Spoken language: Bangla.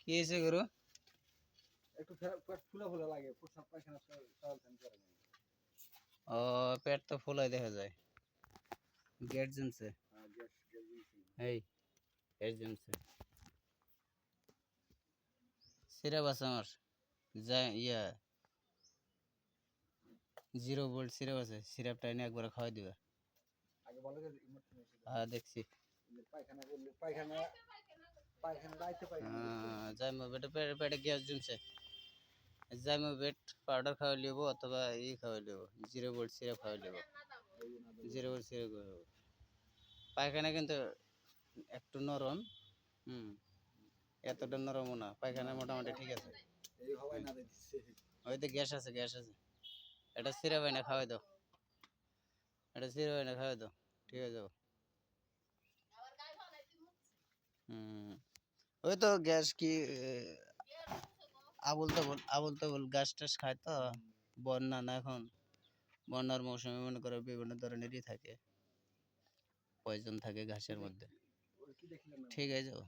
কি হয়েছে গরু? একটু পেট ফুলা ফুলা লাগে, প্রস্রাব পায়খানা চলাচল করে না। ও, পেট তো ফুলাই দেখা যায়। গ্যাস জমছে। গ্যাস গ্যাস দিয়েছি। এই গ্যাস জমছে। সিরাপ আছে আমার, যা ইয়া 0 ভোল্ট সিরাপ আছে, সিরাপটা এনে একবার খাওয়াই দিবা। আগে বলে যে ইমার্জেন্সি দেখছি। পায়খানা করলে পায়খানা পায়খানা রাইতে পায়খানা করতে যাই পেটে গ্যাস জমছে। জাইমো বেট পাউডার খাওয়াই লিব অথবা খাওয়াই লিব, 0 ভোল্ট সিরাপ খাওয়াই লিব। 0 ভোল্ট সিরাপ খাওয়াই। পায়খানা কিন্তু একটু নরম। এতটা নরমও না, পায়খানা মোটামুটি ঠিক আছে। এই হওয়াই না দিচ্ছে। হয়তো গ্যাস আছে, গ্যাস আছে। এটা সিরাপ এনে খাওয়াই দাও, এটা সিরাপ এনে খাওয়াই দাও, ঠিক আছে যাবো। ওই তো গ্যাস কি আবল তাবল গাছ টাছ খায় তো। বন্যা না এখন, বন্যার মৌসুমে মনে করো বিভিন্ন ধরনেরই থাকে, পয়জন থাকে ঘাসের মধ্যে। ঠিক আছে যাবো।